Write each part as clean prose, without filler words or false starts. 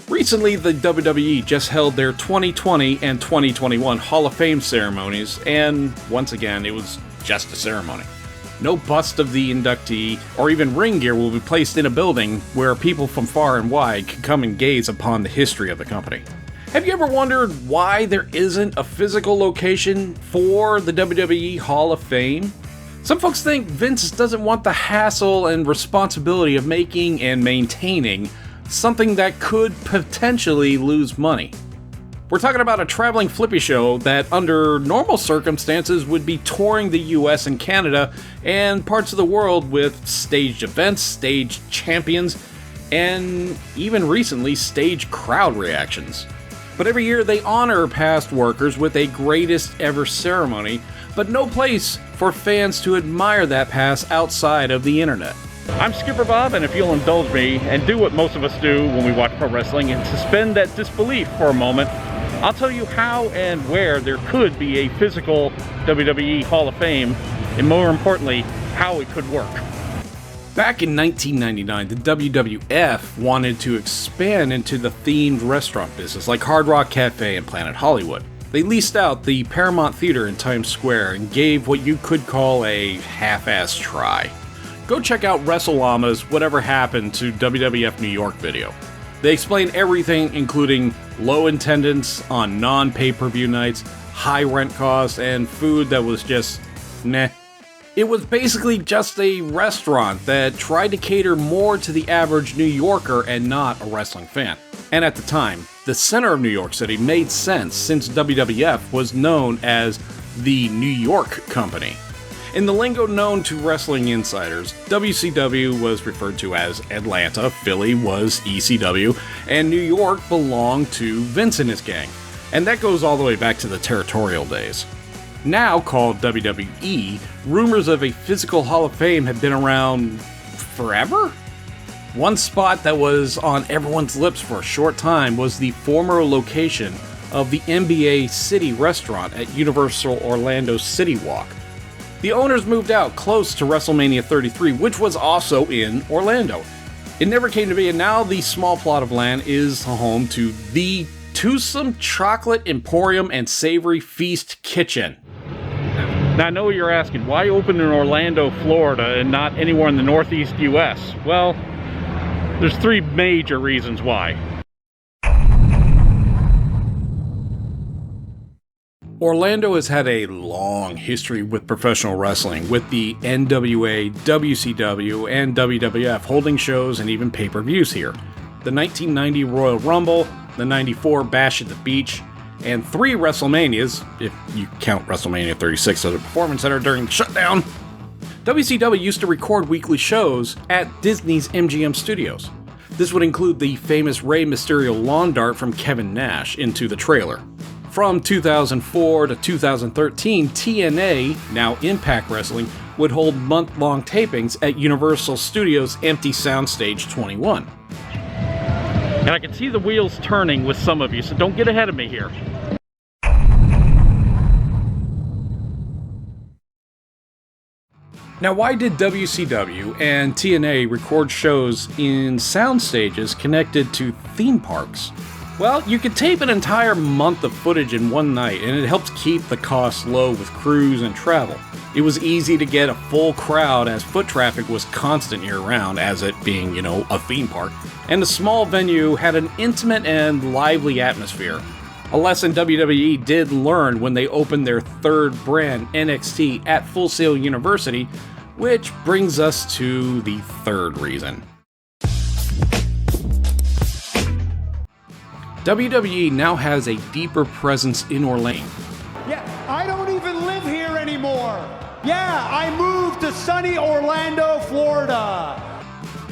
Recently, the WWE just held their 2020 and 2021 Hall of Fame ceremonies, and once again, it was just a ceremony. No bust of the inductee or even ring gear will be placed in a building where people from far and wide can come and gaze upon the history of the company. Have you ever wondered why there isn't a physical location for the WWE Hall of Fame? Some folks think Vince doesn't want the hassle and responsibility of making and maintaining something that could potentially lose money. We're talking about a traveling flippy show that under normal circumstances would be touring the US and Canada and parts of the world with staged events, staged champions, and even recently staged crowd reactions. But every year they honor past workers with a greatest ever ceremony, but no place for fans to admire that past outside of the internet. I'm Skipper Bob, and if you'll indulge me and do what most of us do when we watch pro wrestling and suspend that disbelief for a moment, I'll tell you how and where there could be a physical WWE Hall of Fame, and more importantly, how it could work. Back in 1999, the WWF wanted to expand into the themed restaurant business like Hard Rock Cafe and Planet Hollywood. They leased out the Paramount Theater in Times Square and gave what you could call a half-assed try. Go check out WrestleLlama's Whatever Happened to WWF New York video. They explain everything, including low attendance on non-pay-per-view nights, high rent costs, and food that was just meh. It was basically just a restaurant that tried to cater more to the average New Yorker and not a wrestling fan. And at the time, the center of New York City made sense since WWF was known as the New York Company. In the lingo known to wrestling insiders, WCW was referred to as Atlanta, Philly was ECW, and New York belonged to Vince and his gang. And that goes all the way back to the territorial days. Now called WWE, rumors of a physical Hall of Fame have been around forever? One spot that was on everyone's lips for a short time was the former location of the NBA City restaurant at Universal Orlando City Walk. The owners moved out close to WrestleMania 33, which was also in Orlando. It never came to be, and now the small plot of land is home to the Toothsome Chocolate Emporium and Savory Feast Kitchen. Now, I know what you're asking, why open in Orlando, Florida, and not anywhere in the Northeast U.S.? Well, there's three major reasons why. Orlando has had a long history with professional wrestling, with the NWA, WCW, and WWF holding shows and even pay-per-views here. The 1990 Royal Rumble, the 94 Bash at the Beach, and 3 WrestleManias, if you count WrestleMania 36 as a performance center during the shutdown. WCW used to record weekly shows at Disney's MGM Studios. This would include the famous Rey Mysterio lawn dart from Kevin Nash into the trailer. From 2004 to 2013, TNA, now Impact Wrestling, would hold month-long tapings at Universal Studios' empty soundstage 21. And I can see the wheels turning with some of you, so don't get ahead of me here. Now, why did WCW and TNA record shows in sound stages connected to theme parks? Well, you could tape an entire month of footage in one night, and it helps keep the costs low with crews and travel. It was easy to get a full crowd as foot traffic was constant year-round, as it being, a theme park, and the small venue had an intimate and lively atmosphere. A lesson WWE did learn when they opened their third brand, NXT, at Full Sail University, which brings us to the third reason. WWE now has a deeper presence in Orlando. Yeah, I don't even live here anymore. Yeah, I moved to sunny Orlando, Florida.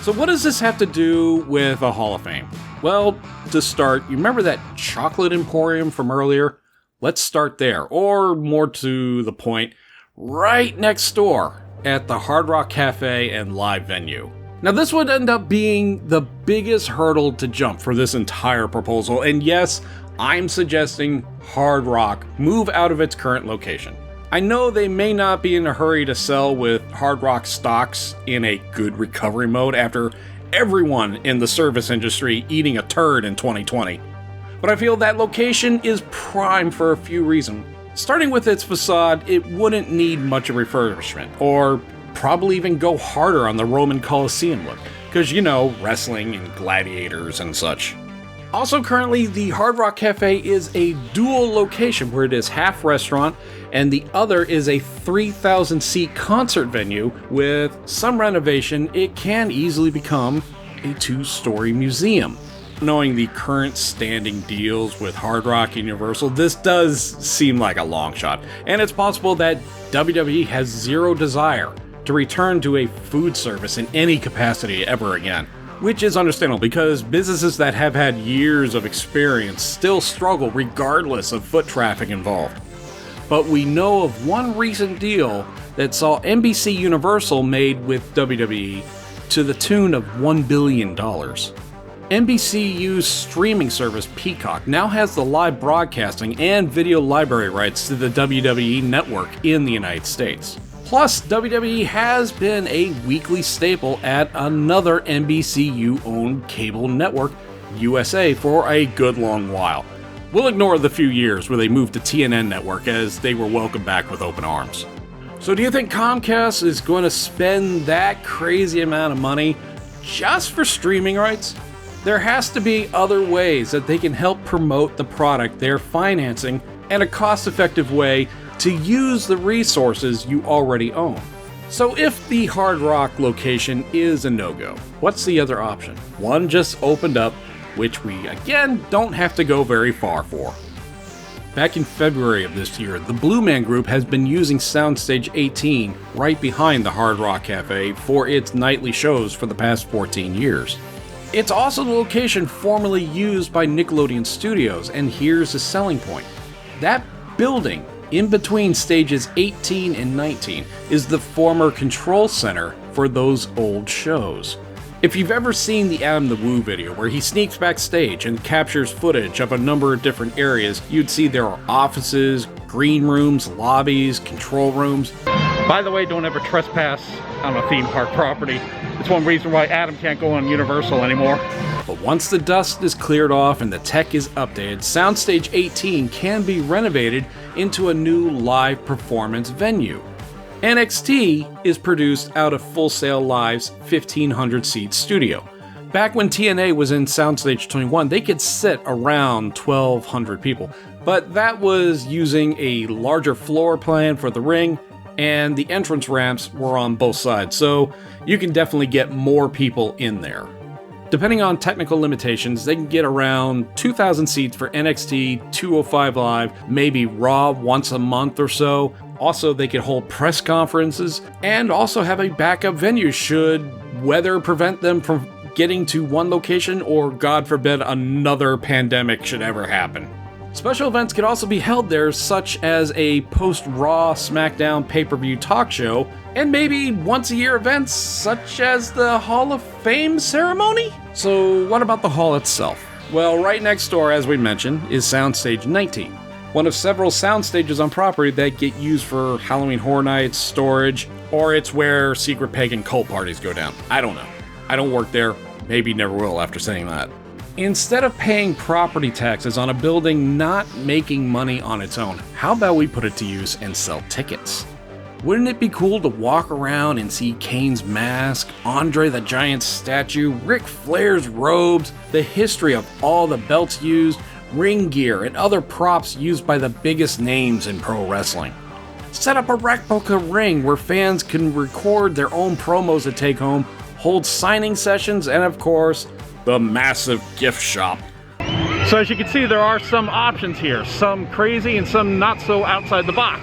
So what does this have to do with a Hall of Fame? Well, to start, you remember that chocolate emporium from earlier? Let's start there, or more to the point, right next door at the Hard Rock Cafe and Live venue. Now, this would end up being the biggest hurdle to jump for this entire proposal, and yes, I'm suggesting Hard Rock move out of its current location. I know they may not be in a hurry to sell with Hard Rock stocks in a good recovery mode after everyone in the service industry eating a turd in 2020. But I feel that location is prime for a few reasons. Starting with its facade, it wouldn't need much of refurbishment, or probably even go harder on the Roman Colosseum look, because wrestling and gladiators and such. Also currently, the Hard Rock Cafe is a dual location where it is half restaurant and the other is a 3,000 seat concert venue. With some renovation, it can easily become a 2-story museum. Knowing the current standing deals with Hard Rock and Universal, this does seem like a long shot, and it's possible that WWE has zero desire to return to a food service in any capacity ever again. Which is understandable because businesses that have had years of experience still struggle regardless of foot traffic involved. But we know of one recent deal that saw NBC Universal made with WWE to the tune of $1 billion. NBCU's streaming service Peacock now has the live broadcasting and video library rights to the WWE network in the United States. Plus, WWE has been a weekly staple at another NBCU-owned cable network, USA, for a good long while. We'll ignore the few years where they moved to TNN Network, as they were welcomed back with open arms. So do you think Comcast is going to spend that crazy amount of money just for streaming rights? There has to be other ways that they can help promote the product they're financing and a cost-effective way to use the resources you already own. So if the Hard Rock location is a no-go, what's the other option? One just opened up, which we again don't have to go very far for. Back in February of this year, the Blue Man Group has been using Soundstage 18 right behind the Hard Rock Cafe for its nightly shows for the past 14 years. It's also the location formerly used by Nickelodeon Studios, and here's the selling point. That building in between stages 18 and 19 is the former control center for those old shows. If you've ever seen the Adam the Woo video where he sneaks backstage and captures footage of a number of different areas, you'd see there are offices, green rooms, lobbies, control rooms. By the way, don't ever trespass on a theme park property. It's one reason why Adam can't go on Universal anymore. But once the dust is cleared off and the tech is updated, Soundstage 18 can be renovated into a new live performance venue. NXT is produced out of Full Sail Live's 1,500-seat studio. Back when TNA was in Soundstage 21, they could sit around 1,200 people, but that was using a larger floor plan for the ring, and the entrance ramps were on both sides, so you can definitely get more people in there. Depending on technical limitations, they can get around 2,000 seats for NXT 205 Live, maybe Raw once a month or so. Also, they could hold press conferences and also have a backup venue should weather prevent them from getting to one location or, God forbid, another pandemic should ever happen. Special events could also be held there, such as a post-Raw SmackDown pay-per-view talk show, and maybe once-a-year events such as the Hall of Fame ceremony? So what about the hall itself? Well, right next door, as we mentioned, is Soundstage 19, one of several sound stages on property that get used for Halloween Horror Nights, storage, or it's where secret pagan cult parties go down. I don't know. I don't work there, maybe never will after saying that. Instead of paying property taxes on a building not making money on its own, how about we put it to use and sell tickets? Wouldn't it be cool to walk around and see Kane's mask, Andre the Giant's statue, Ric Flair's robes, the history of all the belts used, ring gear, and other props used by the biggest names in pro wrestling? Set up a replica ring where fans can record their own promos to take home, hold signing sessions, and of course, the massive gift shop. So as you can see, there are some options here, some crazy and some not so outside the box.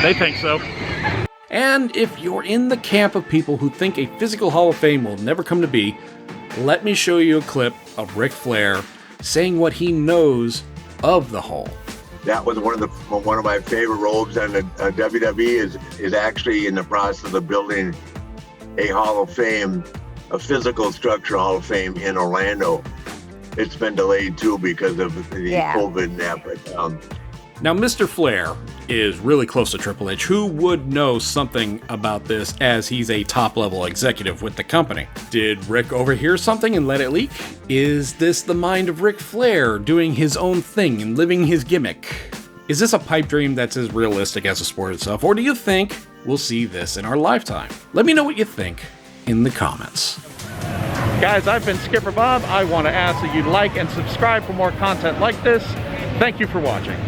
They think so. And if you're in the camp of people who think a physical Hall of Fame will never come to be, let me show you a clip of Ric Flair saying what he knows of the Hall. That was one of my favorite robes, and the WWE is actually in the process of building a Hall of Fame, a physical structure Hall of Fame in Orlando. It's been delayed too because of the COVID and that, but Now, Mr. Flair is really close to Triple H, who would know something about this as he's a top-level executive with the company. Did Rick overhear something and let it leak? Is this the mind of Ric Flair doing his own thing and living his gimmick? Is this a pipe dream that's as realistic as the sport itself, or do you think we'll see this in our lifetime? Let me know what you think in the comments. Guys, I've been Skipper Bob. I want to ask that you like and subscribe for more content like this. Thank you for watching.